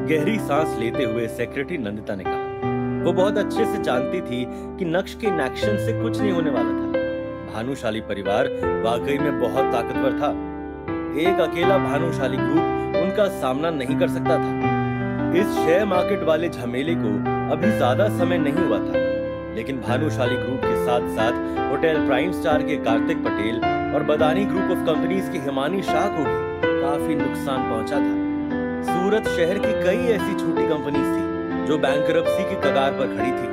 गहरी सांस लेते हुए सेक्रेटरी नंदिता ने कहा। वो बहुत अच्छे से जानती थी कि नक्श के इनएक्शन से कुछ नहीं होने वाला था। भानुशाली परिवार वाकई में बहुत ताकतवर था। एक अकेला भानुशाली ग्रुप उनका सामना नहीं कर सकता था। इस शेयर मार्केट वाले झमेले को अभी ज्यादा समय नहीं हुआ था, लेकिन भानुशाली ग्रुप के साथ साथ होटल प्राइम स्टार के कार्तिक पटेल और बदानी ग्रुप ऑफ कंपनीज के हिमानी शाह को भी काफी नुकसान पहुंचा था। सूरत शहर की कई ऐसी छोटी कंपनीज थी जो बैंकरप्सी की कगार पर खड़ी थी।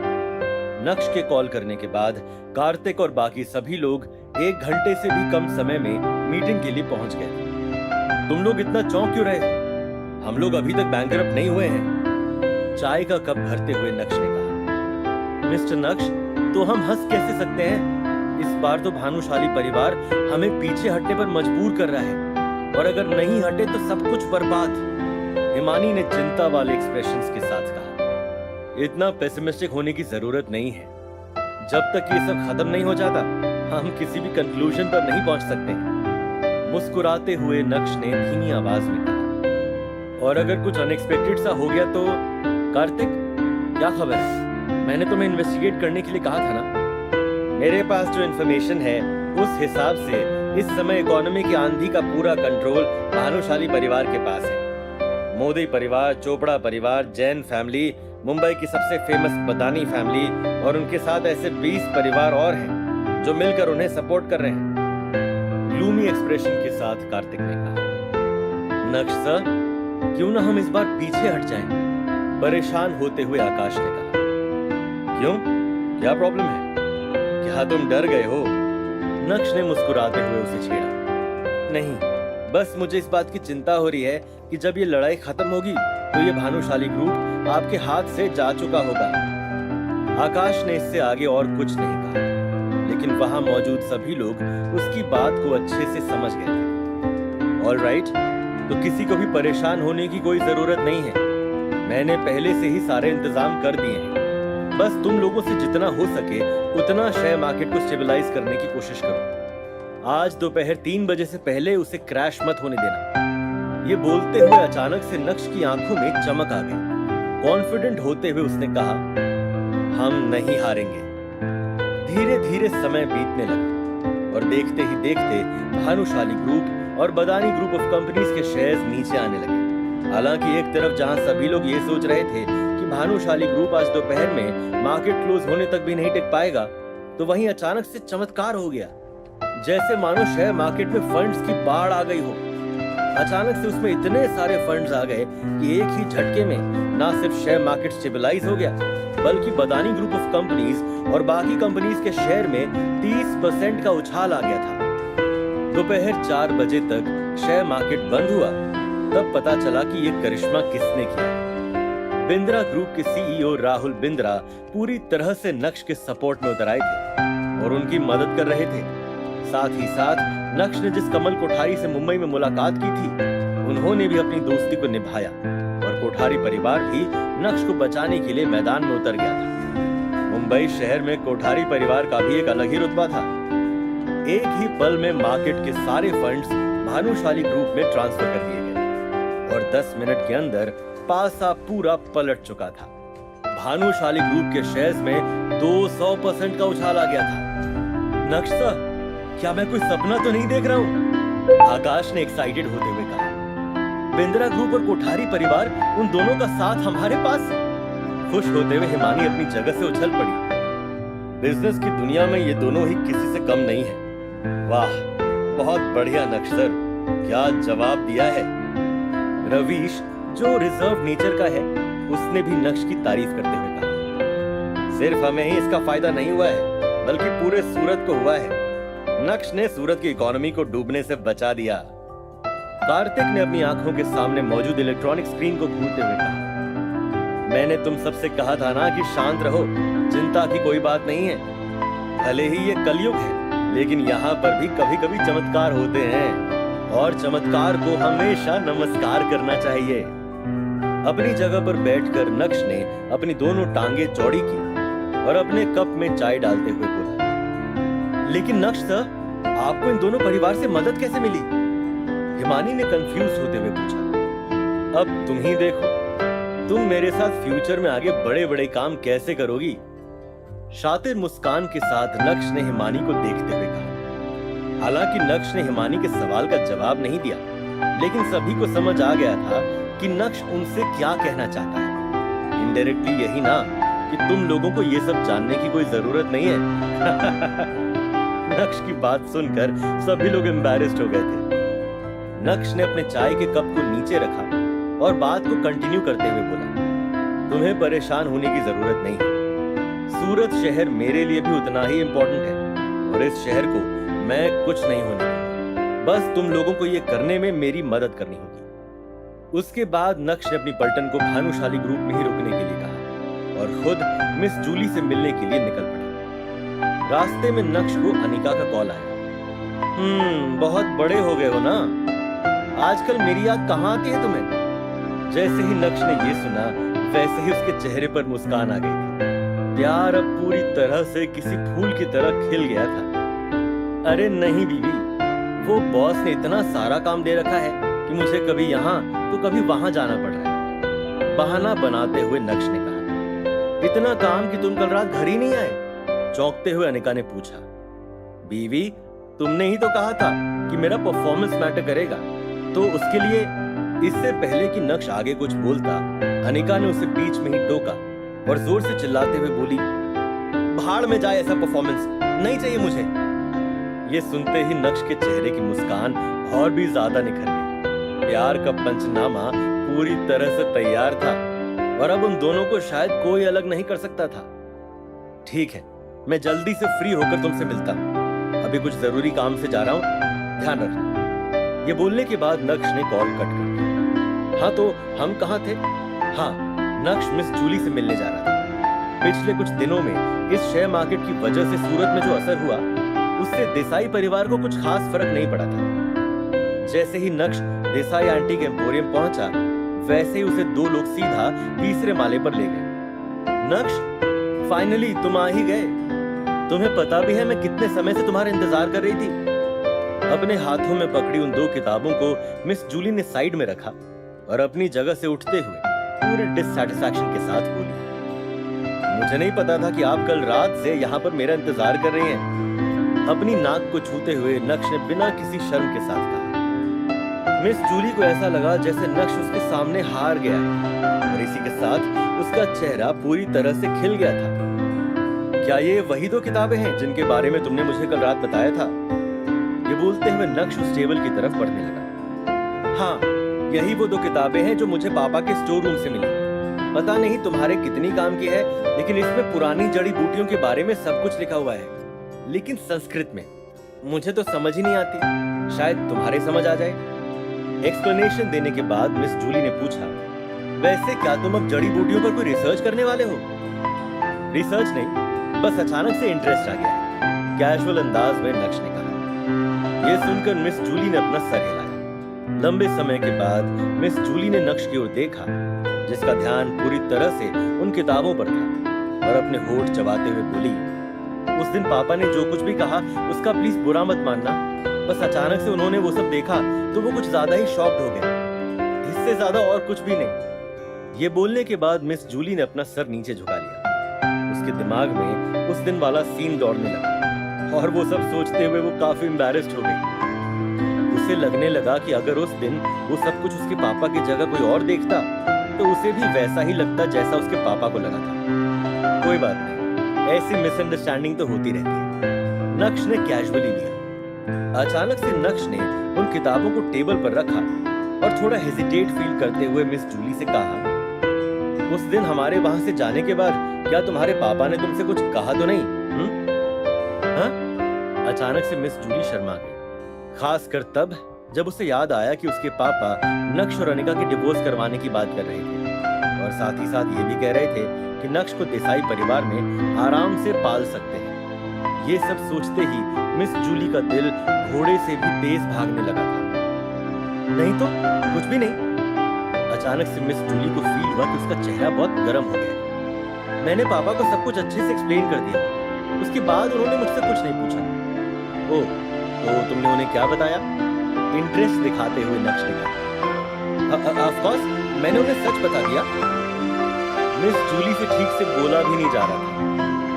नक्श के कॉल करने के बाद कार्तिक और बाकी सभी लोग 1 घंटे से भी कम समय में मीटिंग के लिए पहुंच गए। तुम लोग इतना चौंक क्यों रहे हो? हम लोग अभी तक बैंकरप्ट नहीं हुए हैं। चाय का कप भरते हुए नक्श ने कहा। मिस्टर नक्श, तो हम हंस कैसे सकते हैं? इस बार तो भानुशाली परिवार हमें पीछे हटने पर मजबूर कर रहा है, और अगर नहीं हटे तो सब कुछ बर्बाद। हिमानी ने चिंता वाले एक्सप्रेशंस के साथ कहा। इतना पेसिमिस्टिक होने की जरूरत नहीं है। जब तक ये सब खत्म नहीं हो जाता, हम किसी भी कंक्लूजन पर नहीं पहुंच सकते। मुस्कुराते हुए नक्श ने धीमी आवाज में कहा। और अगर कुछ अनएक्सपेक्टेड सा हो गया तो? कार्तिक, क्या खबर है? मैंने तुम्हें इन्वेस्टिगेट करने के लिए कहा था ना। मेरे पास जो इन्फॉर्मेशन है उस हिसाब से इस समय इकोनॉमी की आंधी का पूरा कंट्रोल भानुशाली परिवार के पास है। मोदी परिवार, चोपड़ा परिवार, जैन फैमिली, मुंबई की सबसे फेमस बदानी फैमिली और उनके साथ ऐसे 20 परिवार और हैं जो मिलकर उन्हें सपोर्ट कर रहे हैं। ग्लूमी एक्सप्रेशन के साथ कार्तिक ने कहा। नक्श सर, क्यों ना हम इस बार पीछे हट जाएं? परेशान होते हुए आकाश ने कहा। क्यों, क्या प्रॉब्लम है? क्या तुम डर गए हो? नक्श ने मुस्कुराते हुए उसे छेड़ा। नहीं, बस मुझे इस बात की चिंता हो रही है कि जब ये लड़ाई खत्म होगी तो ये भानुशाली ग्रुप आपके हाथ से जा चुका होगा। आकाश ने इससे आगे और कुछ नहीं कहा, लेकिन वहां मौजूद सभी लोग उसकी बात को अच्छे से समझ गए थे। ऑल राइट, तो किसी को भी परेशान होने की कोई जरूरत नहीं है। मैंने पहले से ही सारे इंतजाम कर दिए हैं। बस तुम लोगों से जितना हो सके उतना शेयर मार्केट को स्टेबलाइज करने की कोशिश करो। आज दोपहर 3 बजे से पहले उसे क्रैश मत होने देना। ये बोलते हुए अचानक से नक्श की आंखों में चमक आ गई। कॉन्फिडेंट होते हुए उसने कहा, हम नहीं हारेंगे। धीरे धीरे समय बीतने लगा और देखते ही देखते भानुशाली ग्रुप और बदानी ग्रुप ऑफ कंपनीज के शेयर्स नीचे आने लगे। हालांकि एक तरफ जहां सभी लोग ये सोच रहे थे कि भानुशाली ग्रुप आज दोपहर में मार्केट क्लोज होने तक भी नहीं टिक पाएगा, तो वहीं अचानक से चमत्कार हो गया। जैसे मानो शेयर मार्केट में फंड्स की बाढ़ आ गई हो। अचानक से उसमें इतने सारे फंड्स आ गए कि एक ही झटके में ना सिर्फ शेयर मार्केट स्टेबलाइज हो गया, बल्कि बदानी ग्रुप ऑफ कंपनीज और बाकी कंपनीज के शेयर में 30% का उछाल आ गया था। दोपहर 4 बजे तक शेयर मार्केट बंद हुआ, तब पता चला कि ये करिश्मा किसने किया। बिंद्रा ग्रुप के सीईओ राहुल बिंद्रा पूरी तरह से नक्श के सपोर्ट में उतर आए थे और उनकी मदद कर रहे थे। साथ ही साथ नक्श ने जिस कमल कोठारी से मुंबई में मुलाकात की थी, उन्होंने भी अपनी दोस्ती को निभाया और कोठारी परिवार भी नक्श को बचाने के लिए मैदान में उतर गया था। मुंबई शहर में कोठारी परिवार का भी एक अलग ही रुतबा था। एक ही पल में मार्केट के सारे फंड्स भानुशाली ग्रुप में ट्रांसफर कर दिए गए और 10 मिनट के अंदर पासा पूरा पलट चुका था। भानुशाली ग्रुप के शेयर्स में 200% का उछाल आ गया था। नक्श सर, क्या मैं कोई सपना तो नहीं देख रहा हूँ? आकाश ने एक्साइटेड होते हुए कहा। बिंद्रा ग्रुप और कोठारी परिवार, उन दोनों का साथ हमारे पास। खुश होते हुए हिमानी अपनी जगह से उछल पड़ी। बिजनेस की दुनिया में ये दोनों ही किसी से कम नहीं है। वाह, बहुत बढ़िया नक्श सर, क्या जवाब दिया है। रवीश, जो रिजर्व नेचर का है, उसने भी नक्श की तारीफ करते हुए कहा। सिर्फ हमें ही इसका फायदा नहीं हुआ है, बल्कि पूरे सूरत को हुआ है। नक्श ने सूरत की इकोनॉमी को डूबने से बचा दिया। कार्तिक ने अपनी आंखों के सामने मौजूद इलेक्ट्रॉनिक स्क्रीन को घूरते हुए कहा। मैंने तुम सबसे कहा था ना कि शांत रहो, चिंता की कोई बात नहीं है। भले ही ये कलयुग है, लेकिन यहाँ पर भी कभी कभी चमत्कार होते हैं और चमत्कार को हमेशा नमस्कार करना चाहिए। अपनी जगह पर बैठकर नक्श ने अपनी दोनों टांगे चौड़ी की और अपने कप में चाय डालते हुए बोला, लेकिन नक्श सर, आपको इन दोनों परिवार से मदद कैसे मिली? हिमानी ने कंफ्यूज होते हुए पूछा। अब तुम ही देखो। तुम मेरे साथ फ्यूचर में आगे बड़े बड़े काम कैसे करोगी? शातिर मुस्कान के साथ नक्श ने हिमानी को देखते हुए कहा। हालांकि नक्श ने हिमानी के सवाल का जवाब नहीं दिया, लेकिन सभी को समझ आ गया था कि नक्श उनसे क्या कहना चाहता है। इनडायरेक्टली यही ना कि तुम लोगों को ये सब जानने की कोई जरूरत नहीं है। नक्श की बात सुनकर सभी लोग एम्बैरेस्ड हो गए थे। नक्श ने अपने चाय के कप को नीचे रखा और बात को कंटिन्यू करते हुए बोला, तुम्हें परेशान होने की जरूरत नहीं है। सूरत शहर मेरे लिए भी उतना ही इम्पोर्टेंट है और इस शहर को मैं कुछ नहीं होने दूंगा। बस तुम लोगों को ये करने में मेरी मदद करनी होगी। उसके बाद नक्श ने अपनी पलटन को भानुशाली ग्रुप में ही रुकने के लिए कहा और खुद मिस जूली से मिलने के लिए निकल पड़ा। रास्ते में नक्श को अनिका का कॉल आया। बहुत बड़े हो गए हो ना, आजकल मेरी याद कहाँ आती है तुम्हें? जैसे ही नक्श ने ये सुना, वैसे ही उसके चेहरे पर मुस्कान आ गई थी। प्यार अब पूरी तरह से किसी फूल की तरह खिल गया था। अरे नहीं बीवी, वो बॉस ने इतना सारा काम दे रखा है कि मुझे कभी यहाँ तो कभी वहां जाना पड़ रहा है। बहाना बनाते हुए नक्श ने कहा, इतना काम कि तुम कल रात घर ही नहीं आए? चौंकते हुए अनिका ने पूछा। बीवी, तुमने ही तो कहा था कि मेरा परफॉर्मेंस मैटर करेगा, तो उसके लिए। इससे पहले कि नक्श आगे कुछ बोलता, अनिका ने उसे बीच में ही टोका और जोर से चिल्लाते हुए बोली, भाड़ में जाए ऐसा परफॉर्मेंस, नहीं चाहिए मुझे। ये सुनते ही नक्श के चेहरे की मुस्कान और भी ज्यादा निखर गई। प्यार का पंचनामा पूरी तरह से तैयार था और अब उन दोनों को शायद कोई अलग नहीं कर सकता था। ठीक है, मैं जल्दी से फ्री होकर तुमसे मिलता हूँ, अभी कुछ जरूरी काम से जा रहा हूँ, ध्यान रखना। ये बोलने के बाद नक्श ने कॉल कट कर दिया। हाँ, तो हम कहाँ थे? हाँ, नक्श मिस जूली से मिलने जा रहा था। पिछले कुछ दिनों में इस शेयर मार्केट की वजह से सूरत में जो असर हुआ, उससे देसाई परिवार को कुछ खास फर्क नहीं पड़ा था। जैसे ही नक्श देसाई आंटी के एम्पोरियम पहुंचा, वैसे ही उसे दो लोग सीधा तीसरे माले पर ले गए। नक्श, फाइनली तुम आ ही गए। तुम्हें पता भी है मैं कितने समय से तुम्हारा इंतजार कर रही थी। अपने हाथों में पकड़ी उन दो किताबों को मिस जूली ने साइड में रखा और अपनी जगह से उठते हुए पूरे डिससैटिस्फैक्शन के साथ बोली, मुझे नहीं पता था कि आप कल रात से यहाँ पर मेरा इंतजार कर रही हैं। अपनी नाक को छूते हुए नक्श ने बिना किसी शर्म के साथ कहा। मिस जूली को ऐसा लगा जैसे नक्श उसके सामने हार गया है और इसी के साथ उसका चेहरा पूरी तरह से खिल गया था। क्या ये वही दो किताबें हैं जिनके बारे में तुमने मुझे कल रात बताया था? ये बोलते हुए नक्श उस टेबल की तरफ बढ़ने लगा। हाँ, यही वो दो किताबें हैं जो मुझे पापा के स्टोर रूम से मिली। पता नहीं तुम्हारे कितनी काम की है, लेकिन इसमें पुरानी जड़ी बूटियों के बारे में सब कुछ लिखा हुआ है, लेकिन संस्कृत में। मुझे तो समझ ही नहीं आती, शायद तुम्हारे समझ आ जाए। एक्सप्लेनेशन देने के बाद मिस जूली ने पूछा, वैसे क्या तुम अब जड़ी बूटियों पर कोई रिसर्च करने वाले हो? रिसर्च नहीं, बस अचानक से इंटरेस्ट आ गया, कैजुअल अंदाज में नक्श ने कहा। यह सुनकर मिस जूली ने अपना सर हिलाया। लंबे समय के बाद मिस जूली ने नक्श की ओर देखा, जिसका ध्यान पूरी तरह से उन किताबों पर था, और अपने होठ चबाते हुए बोली, उस दिन पापा ने जो कुछ भी कहा उसका प्लीज बुरा मत मानना। बस अचानक से उन्होंने वो सब देखा तो वो कुछ ज्यादा ही शॉक्ड हो गए, इससे ज्यादा और कुछ भी नहीं। ये बोलने के बाद मिस जूली ने अपना सर नीचे झुका लिया। उसके दिमाग में उस दिन वाला सीन दौड़ने लगा और वो सब सोचते हुए वो काफी एम्बैरेस्ड हो गई। उसे लगने लगा कि अगर उस दिन वो सब कुछ उसके पापा की जगह कोई और देखता तो उसे भी वैसा ही लगता जैसा उसके पापा को लगा था। कोई बात नहीं, ऐसी मिसअंडरस्टैंडिंग तो होती रहती है। नक्श ने कैजुअली लिया। अचानक से नक्श ने उन किताबों को टेबल पर रखा और थोड़ा हेजिटेट फील करते हुए मिस जूली से कहा, उस दिन हमारे वहां से जाने के बाद क्या तुम्हारे पापा ने तुमसे कुछ कहा तो नहीं? हाँ? अचानक से मिस जूली शर्मा गई, खासकर तब जब उसे याद आया कि उसके पापा नक्श और अनिका के डिवोर्स करवाने की बात कर रहे थे और साथ ही साथ ये भी कह रहे थे कि नक्श को देसाई परिवार में आराम से पाल सकते हैं। ये सब सोचते ही मिस जूली का दिल घोड़े से भी तेज भागने लगा था। नहीं तो कुछ भी नहीं। अचानक से मिस जूली को फील हुआ कि उसका चेहरा बहुत गर्म हो गया। मैंने पापा को सब कुछ अच्छे से एक्सप्लेन कर दिया, उसके बाद उन्होंने मुझसे कुछ नहीं पूछा। ओह, तो तुमने उन्हें क्या बताया? इंटरेस्ट दिखाते हुए नक्श ने कहा, ऑफ कोर्स मैंने उन्हें सच बता दिया। मिस जूली से ठीक से बोला भी नहीं जा रहा था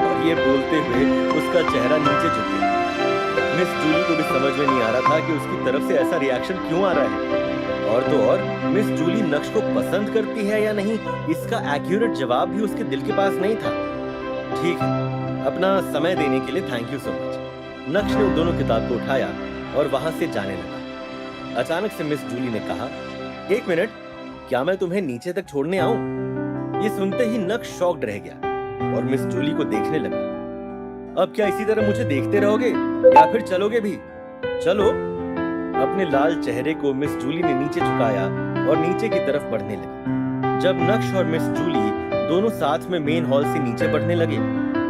और ये बोलते हुए उसका चेहरा नीचे झुक गया। मिस जूली को भी समझ में नहीं आ रहा था कि उसकी तरफ से ऐसा रिएक्शन क्यों आ रहा है। और तो और मिस जूली नक्श को पसंद करती है या नहीं, इसका एक्यूरेट जवाब भी उसके दिल के पास नहीं था। ठीक है, अपना समय देने के लिए थैंक यू सो मच। नक्श ने उन दोनों किताब को उठाया और वहां से जाने लगा। अचानक से मिस जूली ने कहा, एक मिनट, क्या मैं तुम्हें नीचे तक छोड़ने आऊं? ये सुनते ही नक्श शॉक्ड रह गया और मिस जूली को देखने लगा। अब क्या इसी तरह मुझे देखते रहोगे या फिर चलोगे भी? चलो। अपने लाल चेहरे को मिस जूली ने नीचे झुकाया और नीचे की तरफ बढ़ने लगी। जब नक्श और मिस जूली दोनों साथ में मेन हॉल से नीचे बढ़ने लगे,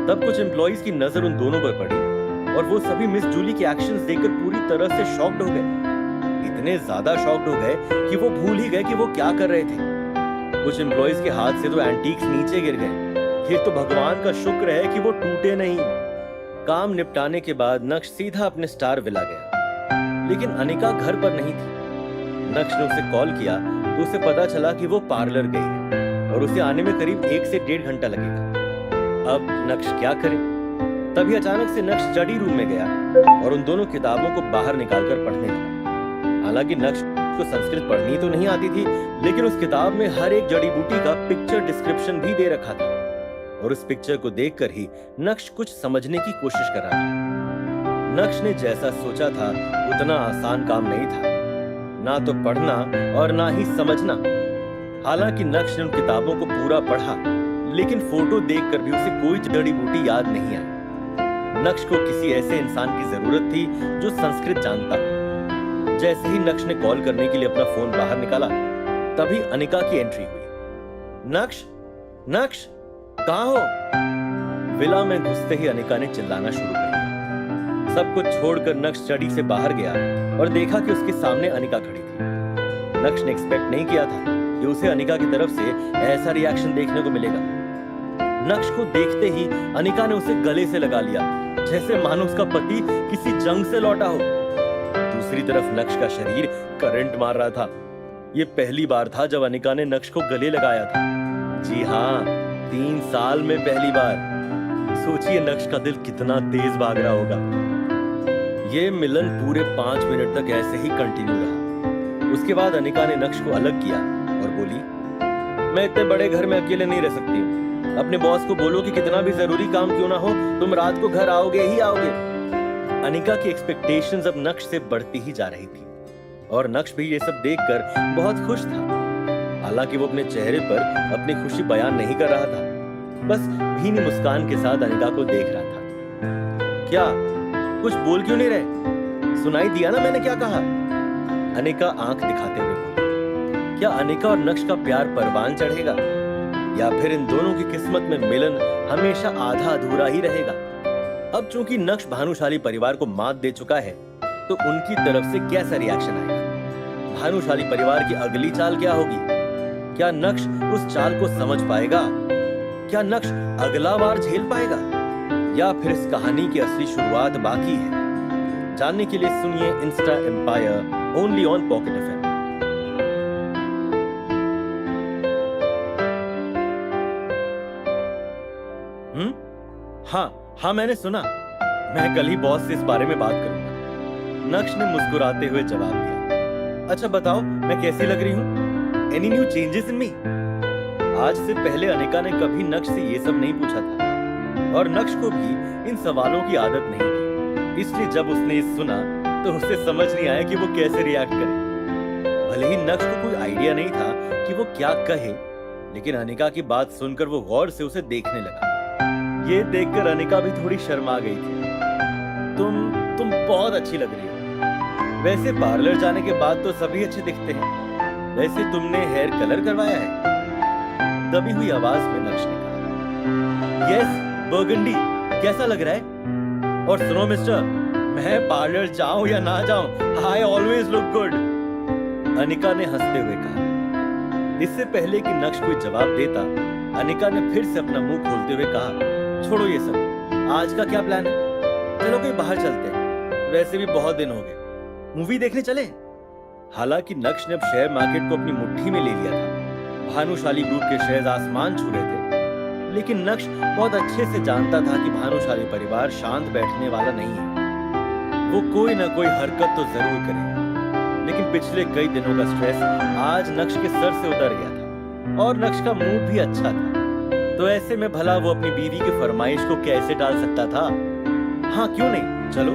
तब कुछ एम्प्लॉइज की नजर उन दोनों पर पड़ी और वो सभी मिस जूली के एक्शंस देखकर पूरी तरह से शॉक्ड हो गए। इतने ज्यादा शॉक्ड हो गए कि वो भूल ही गए कि वो क्या कर रहे थे। कुछ एम्प्लॉइज के हाथ से तो एंटीक्स नीचे गिर गए। ये तो भगवान का शुक्र है कि वो टूटे नहीं। काम निपटाने के बाद नक्श सीधा अपने स्टार विला गया, लेकिन अनिका घर पर नहीं थी। नक्श ने उसे कॉल किया तो उसे पता चला कि वो पार्लर गई है और उसे आने में करीब 1 से 1.5 घंटा लगेगा। अब नक्श क्या करे? तभी अचानक से नक्श स्टडी रूम में गया और उन दोनों किताबों को बाहर निकालकर पढ़ने लगा। हालांकि नक्श को संस्कृत पढ़नी तो नहीं आती थी, लेकिन उस किताब में हर एक जड़ी बूटी का पिक्चर डिस्क्रिप्शन भी दे रखा था और उस पिक्चर को देखकर ही नक्श कुछ समझने की कोशिश कर रहा था। नक्श ने जैसा सोचा था उतना आसान काम नहीं था, ना तो पढ़ना और ना ही समझना। हालांकि नक्श ने उन किताबों को पूरा पढ़ा, लेकिन फोटो देखकर भी उसे कोई जड़ी बूटी याद नहीं आई। नक्श को किसी ऐसे इंसान की जरूरत थी जो संस्कृत जानता हो। जैसे ही नक्श ने कॉल करने के लिए अपना फोन बाहर निकाला, तभी अनिका की एंट्री हुई। नक्श, नक्श, कहाँ हो? विला में घुसते ही अनिका ने चिल्लाना शुरू कर दिया। सब कुछ छोड़कर नक्श स्टडी से बाहर गया और देखा कि उसके सामने अनिका खड़ी थी। नक्श ने एक्सपेक्ट नहीं किया था कि उसे अनिका की तरफ से ऐसा रिएक्शन देखने को मिलेगा। नक्श को देखते ही अनिका ने उसे गले से लगा लिया, जैसे मानो उसका पति किसी जंग से लौटा हो। दूसरी तरफ नक्श का शरीर करंट मार रहा था। ये पहली बार था जब अनिका ने नक्श को गले लगाया था। जी हाँ, 3 साल में पहली बार। सोचिए नक्श का दिल कितना तेज भाग रहा होगा। ये मिलन पूरे 5 मिनट तक ऐसे ही कंटिन्यू रहा। उसके बाद अनिका ने नक्श को अलग किया और बोली, मैं इतने बड़े घर में अकेले नहीं रह सकती हूँ। अपने बॉस को बोलो कि कितना भी जरूरी काम क्यों ना हो, तुम रात को घर आओगे ही आओगे। अनिका की एक्सपेक्टेशंस अब नक्श से बढ़ती ही जा रही थी और नक्श भी ये सब देखकर बहुत खुश था। हालांकि वो अपने चेहरे पर अपनी खुशी बयान नहीं कर रहा था, बस भीनी मुस्कान के साथ अनिका को देख रहा था। क्या कुछ बोल क्यों नहीं रहे? सुनाई दिया ना मैंने क्या कहा? अनिका आंख दिखाते हुए बोली। क्या अनिका और नक्श का प्यार परवान चढ़ेगा या फिर इन दोनों की किस्मत में मिलन हमेशा आधा अधूरा ही रहेगा? अब चूंकि नक्श भानुशाली परिवार को मात दे चुका है, तो उनकी तरफ से कैसा रिएक्शन आएगा? भानुशाली परिवार की अगली चाल क्या होगी? क्या नक्श उस चाल को समझ पाएगा? क्या नक्श अगला वार झेल पाएगा या फिर इस कहानी की असली शुरुआत बाकी है? जानने के लिए सुनिए Insta Empire only on Pocket FM. हाँ, मैंने सुना। मैं कल ही बॉस से इस बारे में बात करूंगा। नक्श ने मुस्कुराते हुए जवाब दिया। अच्छा बताओ, मैं कैसी लग रही हूँ? एनी न्यू चेंजेस इन मी? आज से पहले अनिका ने कभी नक्श से ये सब नहीं पूछा था और नक्श को भी इन सवालों की आदत नहीं थी। इसलिए जब उसने ये सुना तो उसे समझ नहीं आया कि वो कैसे रिएक्ट करे। भले ही नक्श को कोई आइडिया नहीं था कि वो क्या कहे, लेकिन अनिका की बात सुनकर वो गौर से उसे देखने लगा। ये देखकर अनिका भी थोड़ी शर्मा गई थी। तुम बहुत अच्छी लग रही हो। वैसे पार्लर जाने के बाद तो सभी अच्छे दिखते हैं। वैसे तुमने हेयर कलर करवाया है? दबी हुई आवाज में नक्श ने कहा। Yes, burgundy. कैसा लग रहा है? और सुनो मिस्टर, मैं पार्लर जाऊं या ना जाऊं, I always look good. Anika ने हंसते हुए कहा। इससे पहले कि नक्श कोई जवाब देता, अनिका ने फिर से अपना मुंह खोलते हुए कहा, छोड़ो ये सब, आज का क्या प्लान है? चलो कहीं बाहर चलते हैं, वैसे भी बहुत दिन हो गए। मूवी देखने चले? हालांकि नक्श ने अब शेयर मार्केट को अपनी मुट्ठी में ले लिया था। भानुशाली ग्रुप के शेयर्स आसमान छू रहे थे लेकिन नक्श बहुत अच्छे से जानता था कि भानुशाली परिवार शांत बैठने वाला नहीं है। वो कोई ना कोई हरकत तो जरूर करेगा। लेकिन पिछले कई दिनों का स्ट्रेस आज नक्श के सर से उतर गया था और नक्श का मूड भी अच्छा था। तो ऐसे में भला वो अपनी बीवी की फरमाइश को कैसे टाल सकता था? हाँ, क्यों नहीं, चलो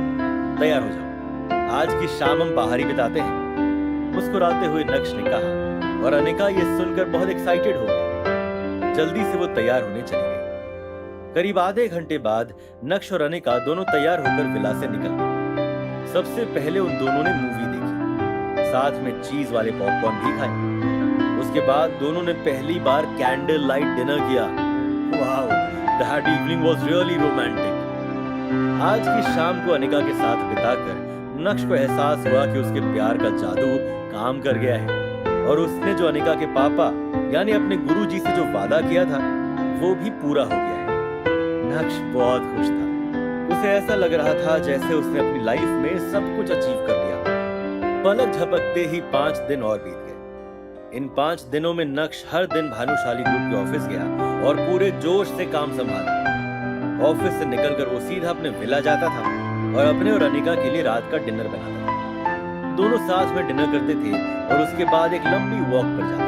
तैयार हो जाओ, आज की शाम हम बाहर ही बिताते हैं, मुस्कुराते हुए नक्श ने कहा। और अनिका ये सुनकर बहुत एक्साइटेड हो गई। जल्दी से वो तैयार होने चली गई। करीब आधे घंटे बाद नक्श और अनिका दोनों तैयार होकर विला से निकल गए। सबसे पहले उन दोनों ने मूवी देखी, साथ में चीज वाले पॉपकॉर्न भी खाए। उसके बाद दोनों ने पहली बार कैंडल लाइट डिनर किया। Wow, that evening was really romantic. आज की शाम को अनिका के साथ बिताकर नक्श को एहसास हुआ कि उसके प्यार का जादू काम कर गया है और उसने जो अनिका के पापा यानी अपने गुरुजी से जो वादा किया था वो भी पूरा हो गया है। नक्श बहुत खुश था। उसे ऐसा लग रहा था जैसे उसने अपनी लाइफ में सब कुछ अचीव कर लिया। पलक झपकते ही 5 दिन और बीत गए। इन 5 दिनों में नक्श हर दिन भानुशाली ग्रुप के ऑफिस गया और पूरे जोश से काम संभाला। ऑफिस से निकलकर वो सीधा अपने विला जाता था और अपने और अनिका के लिए रात का डिनर बनाता था। दोनों साथ में डिनर करते थे और उसके बाद एक लंबी वॉक पर जाते थे।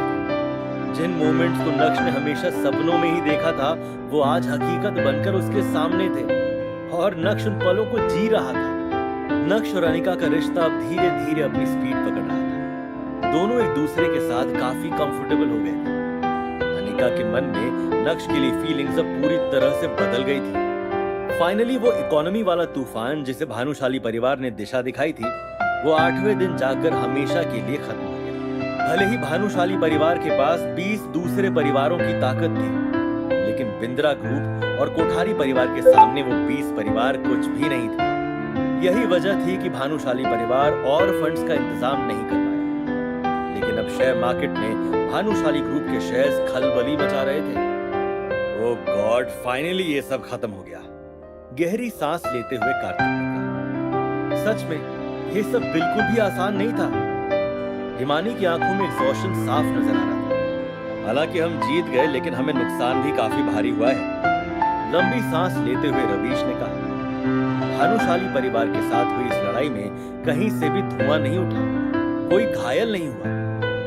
जिन मोमेंट्स को नक्श ने हमेशा सपनों में ही देखा था वो आज हकीकत बनकर उसके सामने थे और नक्श उन पलों को जी रहा था। नक्श और अनिका का रिश्ता अब धीरे धीरे अपनी स्पीड पकड़ रहा था। दोनों एक दूसरे के साथ काफी कंफर्टेबल हो गए थे। अनिका के मन में नक्श के लिए फीलिंग्स अब पूरी तरह से बदल गई थी। फाइनली वो इकोनॉमी वाला तूफान जिसे भानुशाली परिवार ने दिशा दिखाई थी वो 8वें दिन जाकर हमेशा के लिए खत्म हो गया। भले ही भानुशाली परिवार के पास 20 दूसरे परिवारों की ताकत थी, लेकिन बिंद्रा ग्रुप और कोठारी परिवार के सामने वो 20 परिवार कुछ भी नहीं थे। यही वजह थी कि भानुशाली परिवार और फंड्स का इंतजाम नहीं कर पाया। लेकिन अब शेयर मार्केट में भानुशाली ग्रुप के शेयर्स खलबली मचा रहे थे। ओह गॉड, फाइनली ये सब खत्म हो गया। गहरी सांस लेते हुए कार्तिक ने कहा, सच में ये सब बिल्कुल भी आसान नहीं था। हिमानी की आंखों में एग्जॉशन साफ नजर आ रहा था। हालांकि हम जीत गए लेकिन हमें नुकसान भी काफी भारी हुआ है। लंबी सांस लेते हुए रवीश ने कहा, भानुशाली परिवार के साथ हुई इस लड़ाई में कहीं से भी धुआं नहीं उठा, कोई घायल नहीं हुआ,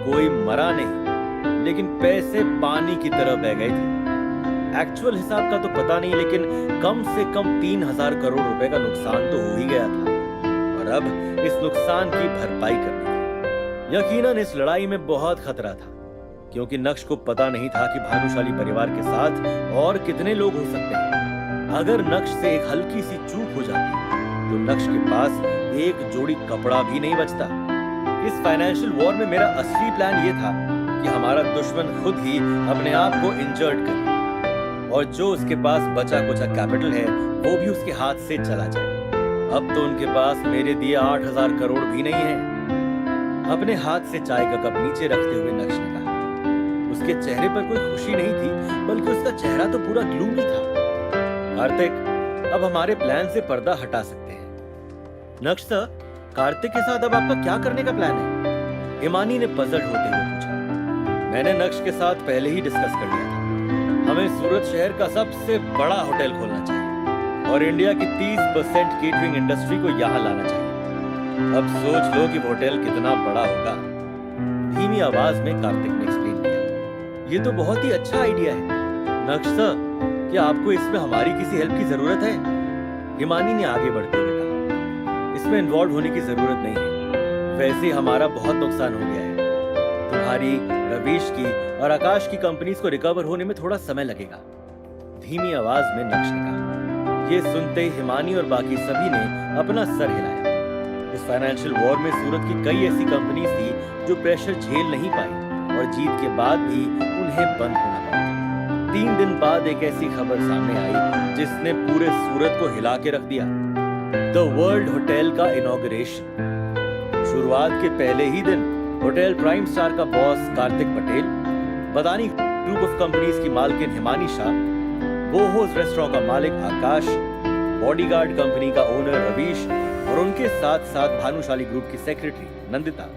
कोई मरा नहीं, लेकिन पैसे पानी की तरह बह गए थे। एक्चुअल हिसाब का तो पता नहीं, लेकिन कम से कम 3000 करोड़ रुपए का नुकसान तो हो ही गया था और अब इस नुकसान की भरपाई करनी थी। यकीनन इस लड़ाई में बहुत खतरा था, क्योंकि नक्श को पता नहीं था कि भानुशाली परिवार के साथ और कितने लोग हो सकते हैं। अगर नक्श से एक हल्की सी चूक हो जाती तो नक्श के पास एक जोड़ी कपड़ा भी नहीं बचता। इस फाइनेंशियल वॉर में मेरा असली प्लान ये था कि हमारा दुश्मन खुद ही अपने आप को इंजर्ड करे और जो उसके पास बचा कुचा कैपिटल है वो भी उसके हाथ से चला जाए। अब तो उनके पास मेरे दिए 8000 करोड़ भी नहीं है। अपने हाथ से चाय का कप नीचे रखते हुए नक्श ने कहा। उसके चेहरे पर कोई खुशी नहीं थी, बल्कि उसका चेहरा तो पूरा ग्लूमी था। कार्तिक, अब हमारे प्लान से पर्दा हटा सकते हैं। नक्श सर, कार्तिक के साथ अब आपका क्या करने का प्लान है? हिमानी ने पजल्ड होते हुए पूछा। मैंने नक्श के साथ पहले ही डिस्कस कर लिया था। हमें सूरत शहर का सबसे बड़ा होटल खोलना चाहिए और इंडिया की 30% केटरिंग इंडस्ट्री को यहाँ लाना चाहिए। अब सोच लो कि होटल कितना बड़ा होगा। धीमी आवाज में कार्तिक ने एक्सप्लेन किया। ये तो बहुत ही अच्छा आइडिया है। नक्श सर, क्या आपको इसमें हमारी किसी हेल्प की जरूरत है? हिमानी ने आगे बढ़ते हुए कहा, इसमें इन्वॉल्व होने की जरूरत नहीं है। वैसे हमारा बहुत नुकसान हो गया है। तुम्हारी, रवीश की और आकाश की कंपनीज को रिकवर होने में थोड़ा समय लगेगा। धीमी आवाज में नक्श ने कहा। ये सुनते ही हिमानी और बाकी सभी ने अपना सर हिलाया। इस फाइनेंशियल वॉर में सूरत की कई ऐसी कंपनीज थी जो प्रेशर झेल नहीं पाई और जीत के बाद भी उन्हें बंद होना पड़ा। 3 दिन बाद एक ऐसी खबर सामने आई जिसने पूरे सूरत को हिला के रख दिया। द वर्ल्ड होटल का इनॉग्रेशन। शुरुआत के पहले ही दिन होटल प्राइम स्टार का boss Kartik Patel, Badani group of companies की मालकिन हिमानी शाह, बोहोज रेस्टोरेंट का मालिक आकाश, बॉडीगार्ड कंपनी का ओनर रवीश और उनके साथ साथ भानुशाली ग्रुप की सेक्रेटरी नंदिता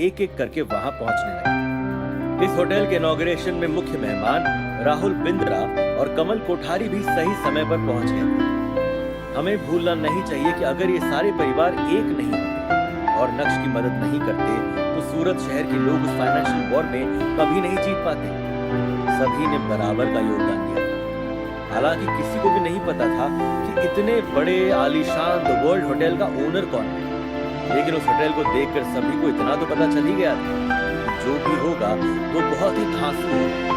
एक एक करके वहां पहुंचने लगे। इस होटल के इनॉग्रेशन में मुख्य मेहमान राहुल बिंद्रा और कमल कोठारी भी सही समय पर पहुंच गए थे। हमें भूलना नहीं चाहिए कि अगर ये सारे परिवार एक नहीं होते और नक्श की मदद नहीं करते तो सूरत शहर के लोग उस फाइनेंशियल वॉर में कभी नहीं जीत पाते। सभी ने बराबर का योगदान दिया था। हालांकि किसी को भी नहीं पता था कि इतने बड़े आलीशान द वर्ल्ड होटल का ओनर कौन है, लेकिन उस होटल को देखकर सभी को इतना तो पता चल ही गया था जो भी होगा वो बहुत ही धांसू होगा।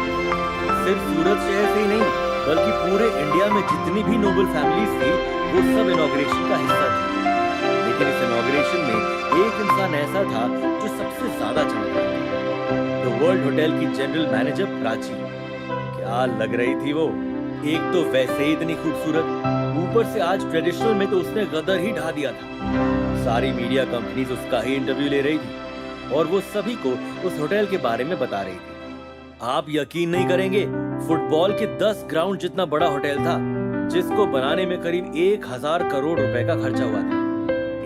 सिर्फ सूरत शहर से ही नहीं बल्कि पूरे इंडिया में जितनी भी नोबल फैमिलीज थी वो सब इनॉग्रेशन का हिस्सा थी। लेकिन इस इनॉग्रेशन में एक इंसान ऐसा था जो सबसे ज्यादा चमक रहा था, द वर्ल्ड होटल की जनरल मैनेजर प्राची। क्या लग रही थी वो, एक तो वैसे ही इतनी खूबसूरत, ऊपर से आज ट्रेडिशनल में तो उसने गदर ही ढा दिया था। सारी मीडिया कंपनीज उसका ही इंटरव्यू ले रही थी और वो सभी को उस होटल के बारे में बता रही थी। आप यकीन नहीं करेंगे, फुटबॉल के 10 ग्राउंड जितना बड़ा होटल था जिसको बनाने में करीब 1000 करोड़ रुपए का खर्चा हुआ था।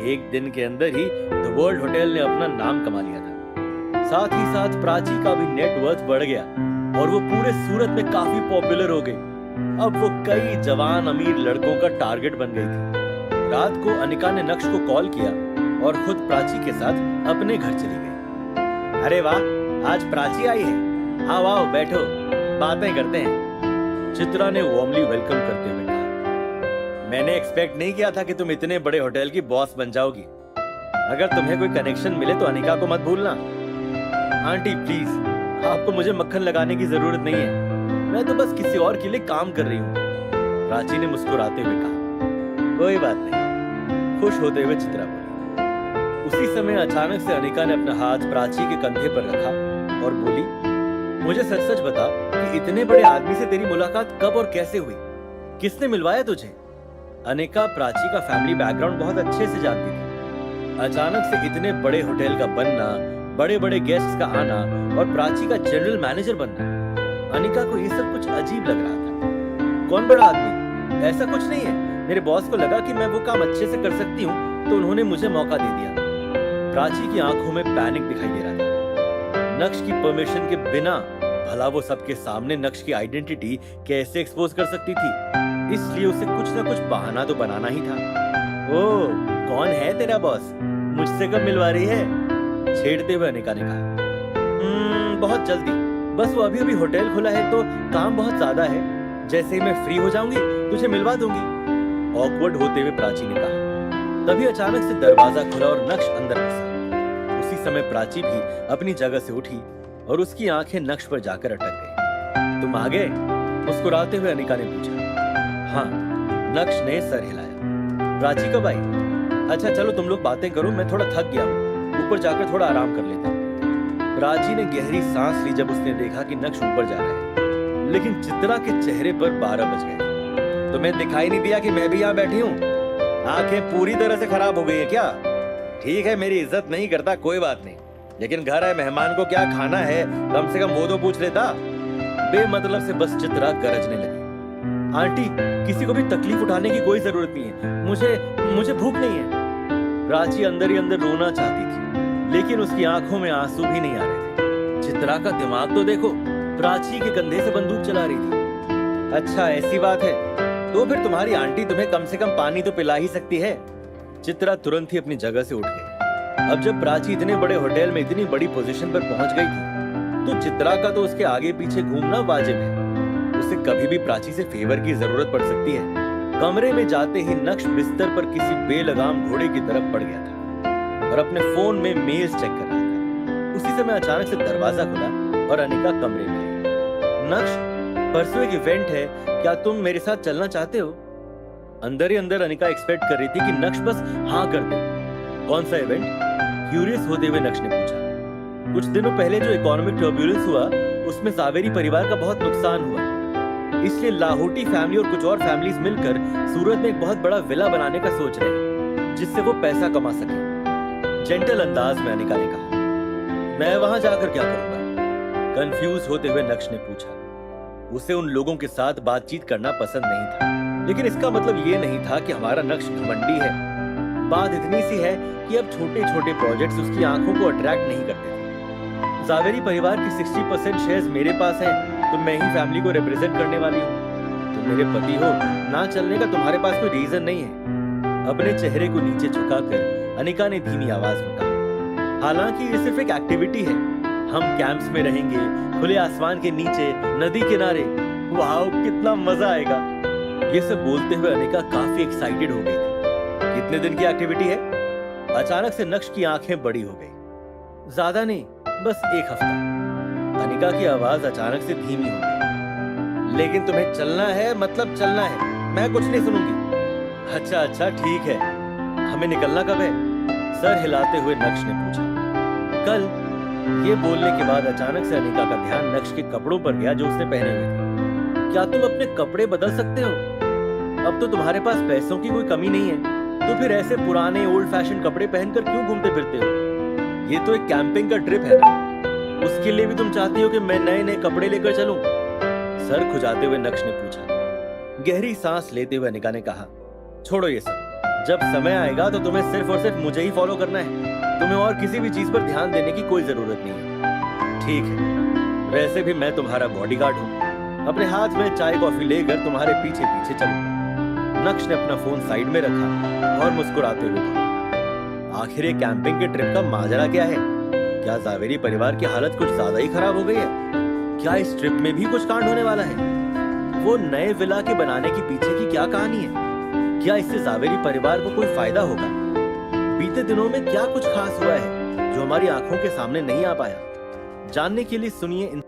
एक दिन के अंदर ही द वर्ल्ड होटल ने अपना नाम कमा लिया था। साथ ही साथ प्राची का भी नेटवर्थ बढ़ गया और वो पूरे सूरत में काफी पॉपुलर हो गई। अब वो कई जवान अमीर लड़कों का टारगेट बन गई थी। रात को अनिका ने नक्श को कॉल किया और खुद प्राची के साथ अपने घर चली गई। अरे वाह, आज प्राची आई है, आओ आओ बैठो, बातें करते हैं, चित्रा ने वार्मली वेलकम करते हुए कहा। मैंने एक्सपेक्ट नहीं किया था कि तुम इतने बड़े होटल की बॉस बन जाओगी। अगर तुम्हें कोई कनेक्शन मिले तो अनिका को मत भूलना। आंटी प्लीज, आपको मुझे मक्खन लगाने की जरूरत नहीं है, मैं तो बस किसी और के लिए काम कर रही हूँ, प्राची ने मुस्कुराते हुए कहा। कोई बात नहीं, खुश होते हुए चित्रा बोली। उसी समय अचानक से अनिका ने अपना हाथ प्राची के कंधे पर रखा और बोली, मुझे सच सच बता कि इतने बड़े आदमी से तेरी मुलाकात कब और कैसे हुई, किसने मिलवाया तुझे? अनिका प्राची का फैमिली बैकग्राउंड बहुत अच्छे से जानती थी। अचानक से इतने बड़े होटल का बनना, बड़े बड़े गेस्ट्स का आना और प्राची का जनरल मैनेजर बनना, अनिका को ये सब कुछ अजीब लग रहा था। कौन बड़ा आदमी? ऐसा कुछ नहीं है, मेरे बॉस को लगा कि मैं वो काम अच्छे से कर सकती हूँ तो उन्होंने मुझे मौका दे दिया। प्राची की आंखों में पैनिक दिखाई दे रहा था। नक्श की परमिशन के बिना भला वो सबके सामने नक्श की आइडेंटिटी कैसे एक्सपोज कर सकती थी, इसलिए उसे कुछ ना कुछ बहाना तो बनाना ही था। ओ, कौन है तेरा बॉस? मुझसे कब मिलवा रही है? छेड़ते हुए अनिका ने कहा। बहुत जल्दी, बस वो अभी अभी होटल खुला है तो काम बहुत ज्यादा है, जैसे ही मैं फ्री हो जाऊंगी तुझे मिलवा दूंगी, ऑकवर्ड होते हुए प्राची ने कहा। तभी अचानक से दरवाजा खुला और नक्श अंदर घुसा। उसी समय प्राची भी अपनी जगह से उठी और उसकी आंखें नक्श पर जाकर अटक गई। तुम आ गए? मुस्कुराते हुए अनिका ने पूछा। हाँ, नक्श ने सर हिलाया। प्राची कब आई? अच्छा चलो तुम लोग बातें करो, मैं थोड़ा थक गया हूँ, ऊपर जाकर थोड़ा आराम कर लेता हूँ। प्राची ने गहरी सांस ली जब उसने देखा कि नक्श ऊपर जा रहा है, लेकिन चित्रा के चेहरे पर 12 बज गए। तुम्हें दिखाई नहीं दिया कि मैं भी यहाँ बैठी हूँ? आंखें पूरी तरह से खराब हो गई है क्या? ठीक है, मेरी इज्जत नहीं करता, कोई बात नहीं, लेकिन घर है, मेहमान को क्या खाना है कम से कम वो तो पूछ लेता। बेमतलब से बस चित्रा गरजने लगी। आंटी, किसी को भी तकलीफ उठाने की कोई जरूरत नहीं है, मुझे भूख नहीं है। प्राची अंदर ही अंदर रोना चाहती थी, लेकिन उसकी आंखों में आंसू भी नहीं आ रहे थे। चित्रा का दिमाग तो देखो, प्राची के कंधे से बंदूक चला रही थी। अच्छा ऐसी बात है, तो फिर तुम्हारी आंटी तुम्हें कम से कम पानी तो पिला ही सकती है। चित्रा तुरंत ही अपनी जगह से उठ गई। अब जब प्राची इतने बड़े होटल में इतनी बड़ी पोजीशन पर पहुंच गई थी तो चित्रा का तो उसके आगे पीछे घूमना वाजिब है। उसे कभी भी प्राची से फेवर की जरूरत पड़ सकती है। कमरे में जाते ही नक्श बिस्तर पर किसी बेलगाम घोड़े की तरफ पड़ गया था और अपने फोन में मेल्स चेक कर रहा था। उसी समय अचानक से दरवाजा खुला और अनिका कमरे में आई। नक्श, परसों एक इवेंट है, क्या तुम मेरे साथ चलना चाहते हो? अंदर ही अंदर अनिका एक्सपेक्ट कर रही थी कि नक्श बस हाँ कर दे। कौन सा इवेंट? क्यूरियस होते हुए नक्श ने पूछा। कुछ दिनों पहले जो इकोनॉमिक टर्ब्यूलेंस हुआ उसमें सावेरी परिवार का बहुत नुकसान हुआ, इसलिए लाहौटी फैमिली और कुछ और फैमिलीज मिलकर सूरत में एक बहुत बड़ा विला बनाने का सोच रहे हैं जिससे वो पैसा कमा सके। जेंटल अंदाज में अनिका ने कहा। मैं वहां जाकर क्या करूंगा? कंफ्यूज होते हुए नक्श ने पूछा। उसे उन लोगों के साथ बातचीत करना पसंद नहीं था, लेकिन इसका मतलब ये नहीं था कि हमारा नक्श घमंडी है। बात इतनी सी है कि अब छोटे छोटे प्रोजेक्ट्स उसकी आंखों को अट्रैक्ट नहीं करते थे। जावेरी परिवार की 60% शेयर्स मेरे पास हैं, तो मैं ही फैमिली को रिप्रेजेंट करने वाली हूँ। तुम मेरे पति हो, ना चलने का तुम्हारे पास कोई रीजन नहीं है। अपने चेहरे को नीचे झुकाकर अनिका ने धीमी आवाज में कहा, हालांकि ये सिर्फ एक एक्टिविटी है। हम कैंप्स में रहेंगे, खुले आसमान के नीचे, नदी किनारे। वाह, कितना मजा आएगा। ये सब बोलते हुए अनिका काफी एक्साइटेड हो गई थी। कितने दिन की एक्टिविटी है? अचानक से नक्श की आंखें बड़ी हो गई। ज्यादा नहीं, बस 1 हफ्ता। अनिका की आवाज अचानक से धीमी हो गई। लेकिन तुम्हें चलना है, मतलब चलना है, मैं कुछ नहीं सुनूंगी। अच्छा अच्छा ठीक है, हमें निकलना कब है? सर हिलाते हुए नक्श ने पूछा। कल। ये बोलने के बाद अचानक से अनिका का ध्यान नक्श के कपड़ों पर गया जो उसने पहने हुए थे। क्या तुम अपने कपड़े बदल सकते हो? अब तो तुम्हारे पास पैसों की कोई कमी नहीं है, तो फिर ऐसे पुराने ओल्ड फैशन कपड़े पहनकर क्यों घूमते फिरते हो? ये तो एक कैंपिंग का ट्रिप है ना, उसके लिए भी तुम चाहती हो कि मैं नए नए कपड़े लेकर चलूं? सर खुजाते हुए नक्श ने पूछा। गहरी सांस लेते हुए अनिका ने कहा, छोड़ो ये सब। जब समय आएगा तो तुम्हें सिर्फ और सिर्फ मुझे ही फॉलो करना है। तुम्हें और किसी भी चीज पर ध्यान देने की कोई जरूरत नहीं है। ठीक है, वैसे भी मैं तुम्हारा बॉडीगार्ड हूँ। अपने हाथ में चाय कॉफी लेकर तुम्हारे पीछे पीछे चलूंगा। नक्श ने अपना फोन साइड में रखा और मुस्कुराते हुए कहा, आखिर ये कैंपिंग के ट्रिप का माजरा क्या है? क्या जावेरी परिवार की हालत कुछ ज्यादा ही खराब हो गई है? क्या इस ट्रिप में भी कुछ कांड होने वाला है? वो नए विला के बनाने के पीछे की क्या कहानी है? क्या इससे जावेरी परिवार को कोई फायदा होगा? बीते दिनों में क्या कुछ खास हुआ है जो हमारी आंखों के सामने नहीं आ पाया? जानने के लिए सुनिए इन